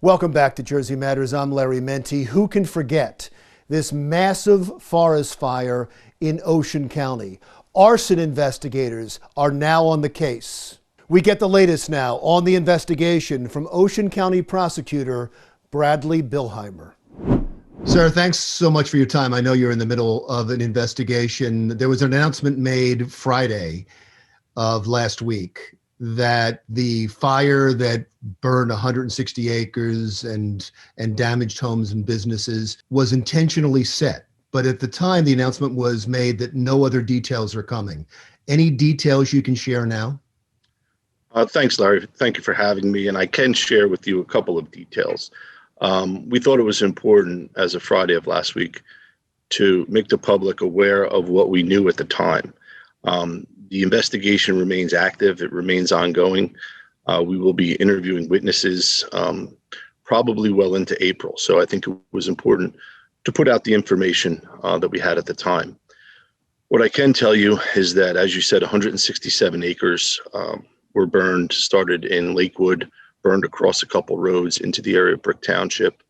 Welcome back to Jersey Matters. I'm Larry Menti. Who can forget this massive forest fire in Ocean County? Arson investigators are now on the case. We get the latest now on the investigation from Ocean County Prosecutor Bradley Billhimer. Sir, thanks so much for your time. I know you're in the middle of an investigation. There was an announcement made Friday of last week that the fire that burned 160 acres and damaged homes and businesses was intentionally set. But at the time, the announcement was made that no other details are coming. Any details you can share now? Thanks, Larry. Thank you for having me. And I can share with you a couple of details. We thought it was important as of Friday of last week to make the public aware of what we knew at the time. The investigation remains active. It remains ongoing. We will be interviewing witnesses probably well into April. So I think it was important to put out the information that we had at the time. What I can tell you is that, as you said, 167 acres were burned, started in Lakewood, burned across a couple roads into the area of Brick Township.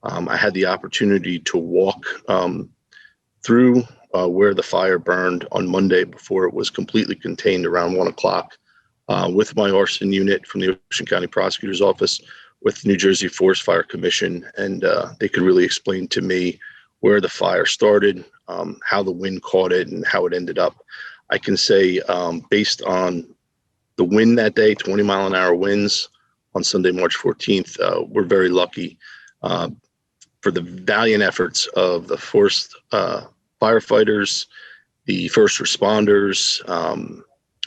I had the opportunity to walk through where the fire burned on Monday before it was completely contained around 1 o'clock with my arson unit from the Ocean County Prosecutor's Office with the New Jersey Forest Fire Commission. And they could really explain to me where the fire started, how the wind caught it, and how it ended up. I can say based on the wind that day, 20-mile-an-hour winds on Sunday, March 14th, we're very lucky for the valiant efforts of the forest firefighters, the first responders.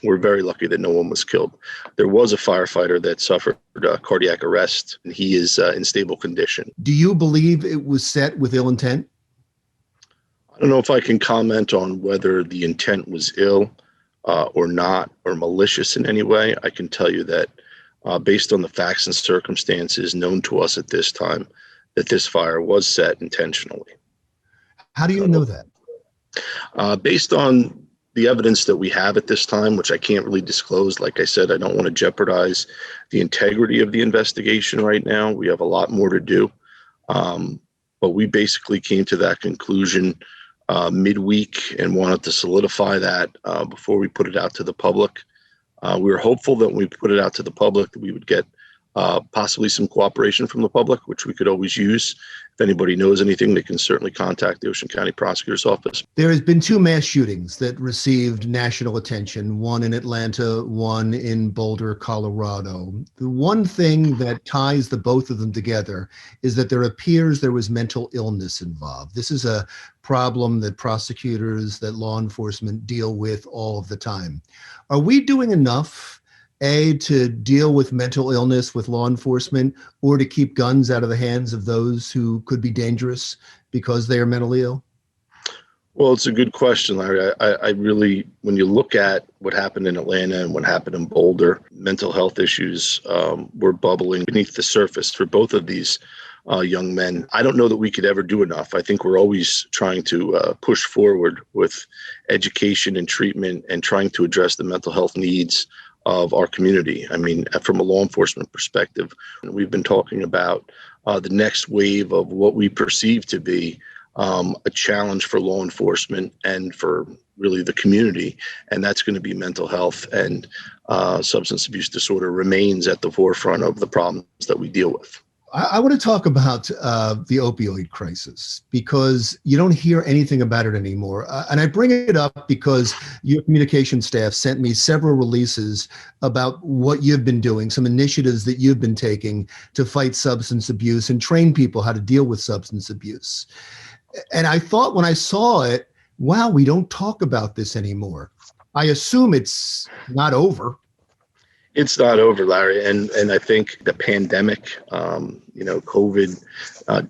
We're very lucky that no one was killed. There was a firefighter that suffered cardiac arrest, and he is in stable condition. Do you believe it was set with ill intent? I don't know if I can comment on whether the intent was ill or not, or malicious in any way. I can tell you that based on the facts and circumstances known to us at this time, that this fire was set intentionally. How do you know that? Based on the evidence that we have at this time, which I can't really disclose. Like I said, I don't want to jeopardize the integrity of the investigation right now. We have a lot more to do. But we basically came to that conclusion midweek and wanted to solidify that before we put it out to the public. We were hopeful that when we put it out to the public, that we would get possibly some cooperation from the public, which we could always use. If anybody knows anything, they can certainly contact the Ocean County Prosecutor's Office. There has been 2 mass shootings that received national attention, one in Atlanta, one in Boulder, Colorado. The one thing that ties the both of them together is that there appears there was mental illness involved. This is a problem that prosecutors, that law enforcement deal with all of the time. Are we doing enough to deal with mental illness with law enforcement, or to keep guns out of the hands of those who could be dangerous because they are mentally ill? Well, it's a good question, Larry. I really, when you look at what happened in Atlanta and what happened in Boulder, mental health issues were bubbling beneath the surface for both of these young men. I don't know that we could ever do enough. I think we're always trying to push forward with education and treatment and trying to address the mental health needs of our community. I mean, from a law enforcement perspective, we've been talking about the next wave of what we perceive to be a challenge for law enforcement and for really the community, and that's going to be mental health, and substance abuse disorder remains at the forefront of the problems that we deal with. I want to talk about the opioid crisis, because you don't hear anything about it anymore. And I bring it up because your communication staff sent me several releases about what you've been doing, some initiatives that you've been taking to fight substance abuse and train people how to deal with substance abuse. And I thought when I saw it, wow, we don't talk about this anymore. I assume it's not over. It's not over, Larry. And I think the pandemic, COVID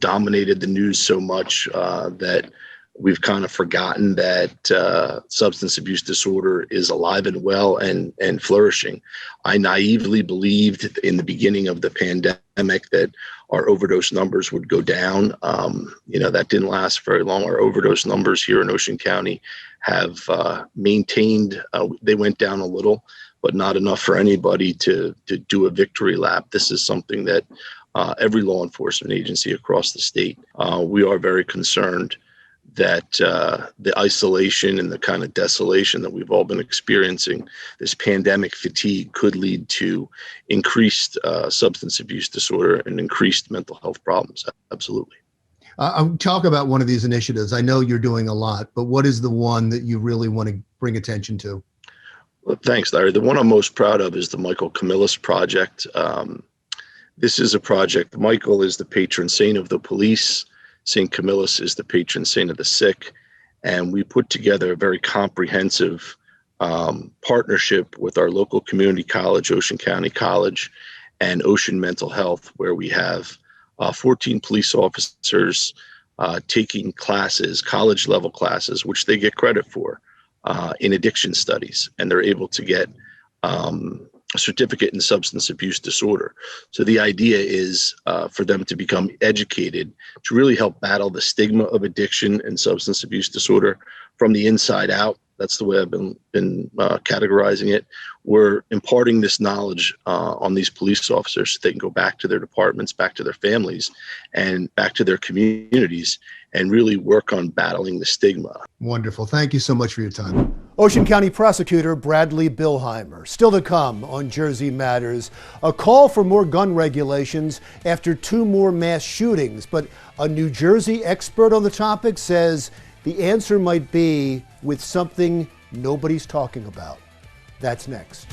dominated the news so much that we've kind of forgotten that substance abuse disorder is alive and well and flourishing. I naively believed in the beginning of the pandemic that our overdose numbers would go down. That didn't last very long. Our overdose numbers here in Ocean County have maintained. They went down a little, but not enough for anybody to do a victory lap. This is something that every law enforcement agency across the state. We are very concerned that the isolation and the kind of desolation that we've all been experiencing, this pandemic fatigue, could lead to increased substance abuse disorder and increased mental health problems. Absolutely. I'll talk about one of these initiatives. I know you're doing a lot, but what is the one that you really want to bring attention to? Well, thanks, Larry. The one I'm most proud of is the Michael Camilli project. This is a project. Michael is the patron saint of the police. St. Camillus is the patron saint of the sick. And we put together a very comprehensive partnership with our local community college, Ocean County College, and Ocean Mental Health, where we have 14 police officers taking classes, college level classes, which they get credit for in addiction studies. And they're able to get a certificate in substance abuse disorder. So the idea is for them to become educated to really help battle the stigma of addiction and substance abuse disorder from the inside out. That's the way I've been categorizing it. We're imparting this knowledge on these police officers so they can go back to their departments, back to their families, and back to their communities and really work on battling the stigma. Wonderful. Thank you so much for your time. Ocean County Prosecutor Bradley Billhimer. Still to come on Jersey Matters, a call for more gun regulations after 2 more mass shootings. But a New Jersey expert on the topic says the answer might be with something nobody's talking about. That's next.